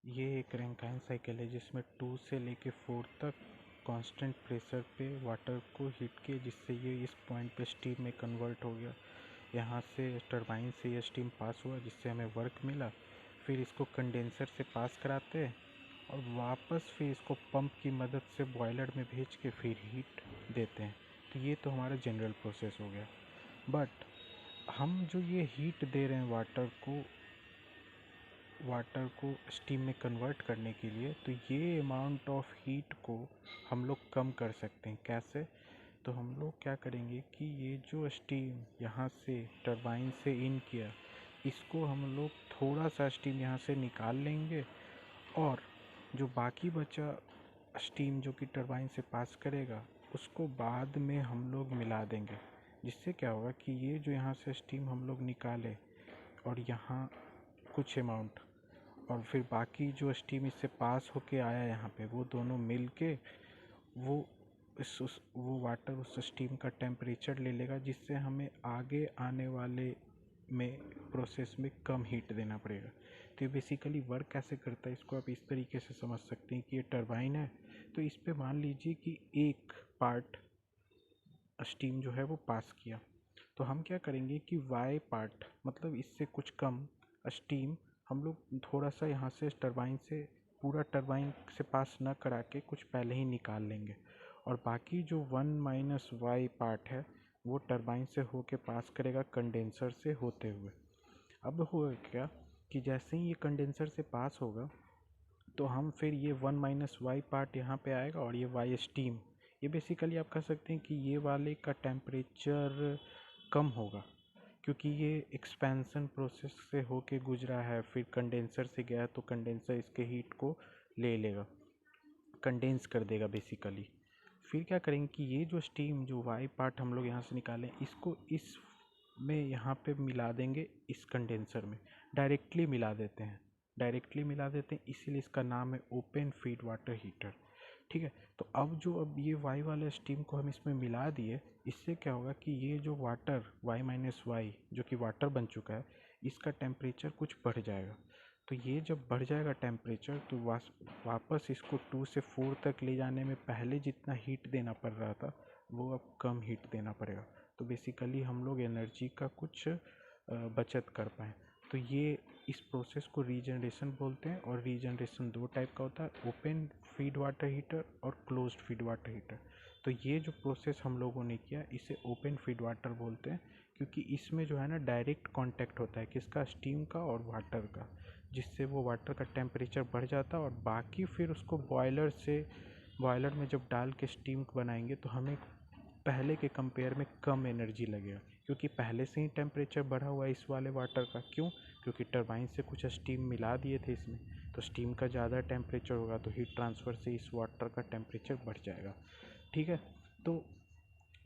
ये एक Rankine cycle है जिसमें 2 से लेके 4 तक कांस्टेंट प्रेशर पे वाटर को हीट किए, जिससे ये इस पॉइंट पे स्टीम में कन्वर्ट हो गया। यहाँ से टरबाइन से ये स्टीम पास हुआ जिससे हमें वर्क मिला। फिर इसको कंडेंसर से पास कराते हैं और वापस फिर इसको पंप की मदद से बॉयलर में भेज के फिर हीट देते हैं। तो ये तो हमारा जनरल प्रोसेस हो गया। बट हम जो ये हीट दे रहे हैं वाटर को स्टीम में कन्वर्ट करने के लिए, तो ये अमाउंट ऑफ हीट को हम लोग कम कर सकते हैं। कैसे? तो हम लोग क्या करेंगे कि ये जो स्टीम यहाँ से टरबाइन से इन किया, इसको हम लोग थोड़ा सा स्टीम यहाँ से निकाल लेंगे और जो बाकी बचा स्टीम जो कि टरबाइन से पास करेगा उसको बाद में हम लोग मिला देंगे। जिससे क्या होगा कि ये जो यहाँ से स्टीम हम लोग निकाले और यहाँ कुछ अमाउंट और फिर बाकी जो स्टीम इससे पास होके आया यहाँ पे, वो दोनों मिल के वो वो वाटर उस स्टीम का टेम्परेचर ले लेगा, जिससे हमें आगे आने वाले में प्रोसेस में कम हीट देना पड़ेगा। तो ये बेसिकली वर्क कैसे करता है इसको आप इस तरीके से समझ सकते हैं कि ये टरबाइन है, तो इस पे मान लीजिए कि एक पार्ट स्टीम जो है वो पास किया, तो हम क्या करेंगे कि वाई पार्ट मतलब इससे कुछ कम स्टीम हम लोग थोड़ा सा यहाँ से टरबाइन से पूरा टरबाइन से पास न करा के कुछ पहले ही निकाल लेंगे और बाकी जो 1 - y पार्ट है वो टरबाइन से होके पास करेगा कंडेंसर से होते हुए। अब होगा क्या कि जैसे ही ये कंडेंसर से पास होगा तो हम फिर ये 1 - y पार्ट यहाँ पे आएगा और ये y स्टीम, ये बेसिकली आप कह सकते हैं कि ये वाले का टेम्परेचर कम होगा क्योंकि ये एक्सपेंशन प्रोसेस से होके गुजरा है, फिर कंडेंसर से गया तो कंडेंसर इसके हीट को ले लेगा, कंडेंस कर देगा बेसिकली। फिर क्या करेंगे कि ये जो स्टीम जो वाई पार्ट हम लोग यहाँ से निकालें इसको इस में यहाँ पे मिला देंगे, इस कंडेंसर में डायरेक्टली मिला देते हैं, इसीलिए इसका नाम है ओपन फीड वाटर हीटर। ठीक है, तो अब ये वाई वाले स्टीम को हम इसमें मिला दिए, इससे क्या होगा कि ये जो वाटर y - y जो कि वाटर बन चुका है इसका टेम्परेचर कुछ बढ़ जाएगा। तो ये जब बढ़ जाएगा टेम्परेचर तो वापस इसको 2 से 4 तक ले जाने में पहले जितना हीट देना पड़ रहा था वो अब कम हीट देना पड़ेगा। तो बेसिकली हम लोग एनर्जी का कुछ बचत कर पाएँ। तो ये इस प्रोसेस को रीजनरेशन बोलते हैं और रीजनरेशन 2 टाइप का होता है, ओपन फीड वाटर हीटर और क्लोज्ड फीड वाटर हीटर। तो ये जो प्रोसेस हम लोगों ने किया इसे ओपन फीड वाटर बोलते हैं क्योंकि इसमें जो है ना डायरेक्ट कांटेक्ट होता है किसका, स्टीम का और वाटर का, जिससे वो वाटर का टेम्परेचर बढ़ जाता है और बाकी फिर उसको बॉयलर में जब डाल के स्टीम बनाएंगे तो हमें पहले के कंपेयर में कम एनर्जी लगेगा क्योंकि पहले से ही टेम्परेचर बढ़ा हुआ है इस वाले वाटर का। क्यों? क्योंकि टरबाइन से कुछ स्टीम मिला दिए थे इसमें, तो स्टीम का ज़्यादा टेम्परेचर होगा तो हीट ट्रांसफ़र से इस वाटर का टेम्परेचर बढ़ जाएगा। ठीक है, तो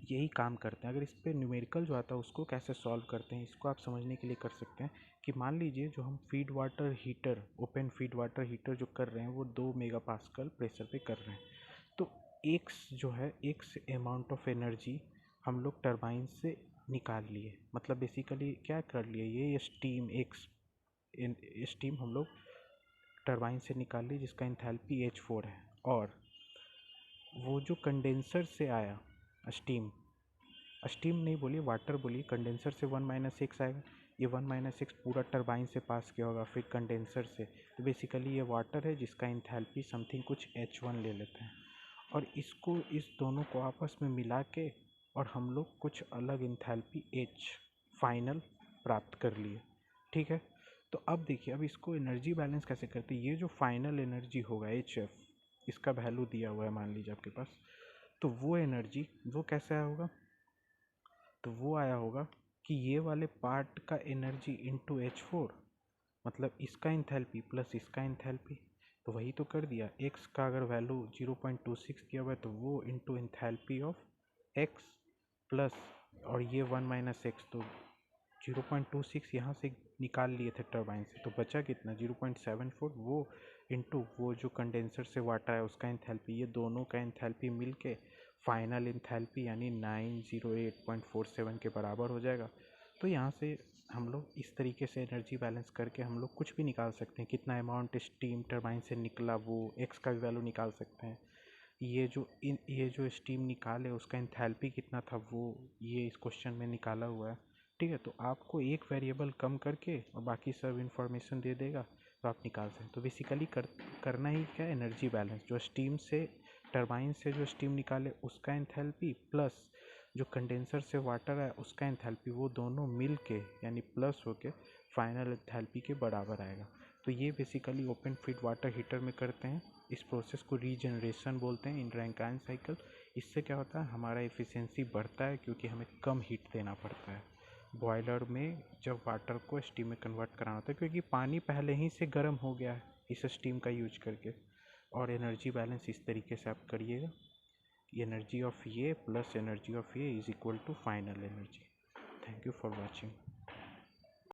यही काम करते हैं। अगर इस पे न्यूमेरिकल जो आता है उसको कैसे सॉल्व करते हैं इसको आप समझने के लिए कर सकते हैं कि मान लीजिए जो हम feed water heater open feed water heater जो कर रहे हैं वो 2 मेगापास्कल प्रेशर पे कर रहे हैं, तो एक्स जो है एक्स अमाउंट ऑफ एनर्जी हम लोग टरबाइन से निकाल लिए, मतलब बेसिकली क्या कर लिए, ये स्टीम हम लोग टरबाइन से निकाल ली जिसका इंथैल्पी H4 है। और वो जो कंडेंसर से आया स्टीम स्टीम नहीं बोलिए वाटर बोलिए, कंडेंसर से 1 - x आएगा, ये 1 - x पूरा टरबाइन से पास किया होगा फिर कंडेंसर से, तो बेसिकली ये वाटर है जिसका इंथैल्पी समथिंग कुछ H1 ले लेते हैं और इसको इस दोनों को आपस में मिला के और हम लोग कुछ अलग इंथैल्पी H फाइनल प्राप्त कर लिए। ठीक है, तो अब देखिए अब इसको एनर्जी बैलेंस कैसे करते हैं। ये जो फाइनल एनर्जी होगा HF, इसका वैल्यू दिया हुआ है मान लीजिए आपके पास, तो वो एनर्जी वो कैसे आया होगा, तो वो आया होगा कि ये वाले पार्ट का एनर्जी इंटू H4 मतलब इसका इंथैल्पी प्लस इसका इंथैल्पी, तो वही तो कर दिया। x का अगर वैल्यू 0.26 दिया हुआ है तो वो into enthalpy of x plus और ये 1 - x, तो 0.26 यहाँ से निकाल लिए थे टरबाइन से, तो बचा कितना 0.74, वो इंटू वो जो कंडेंसर से वाटर है उसका इंथैल्पी, ये दोनों का इंथैल्पी मिल के फाइनल इंथैल्पी यानी 908.47 के बराबर हो जाएगा। तो यहाँ से हम लोग इस तरीके से एनर्जी बैलेंस करके हम लोग कुछ भी निकाल सकते हैं। कितना अमाउंट स्टीम टरबाइन से निकला वो एक्स का भी वैल्यू निकाल सकते हैं। ये जो स्टीम निकाले उसका एंथैल्पी कितना था वो ये इस क्वेश्चन में निकाला हुआ है। ठीक है, तो आपको एक वेरिएबल कम करके और बाकी सब इंफॉर्मेशन दे देगा तो आप निकाल सकते हैं। तो बेसिकली करना ही क्या, एनर्जी बैलेंस। जो स्टीम से टरबाइन से जो स्टीम निकाले उसका एंथैल्पी प्लस जो कंडेंसर से वाटर है उसका एंथैल्पी, वो दोनों मिल के यानी प्लस होके फाइनल एंथैल्पी के बराबर आएगा। तो ये basically open feed water heater में करते हैं। इस प्रोसेस को रीजनरेशन बोलते हैं इन रैंकाइन साइकिल। इससे क्या होता है, हमारा एफिशिएंसी बढ़ता है क्योंकि हमें कम हीट देना पड़ता है बॉयलर में जब वाटर को स्टीम में कन्वर्ट कराना होता है, क्योंकि पानी पहले ही से गर्म हो गया है इस स्टीम का यूज करके। और एनर्जी बैलेंस इस तरीके से आप करिएगा, एनर्जी ऑफ ये प्लस एनर्जी ऑफ ये is equal to final energy. Thank you for watching.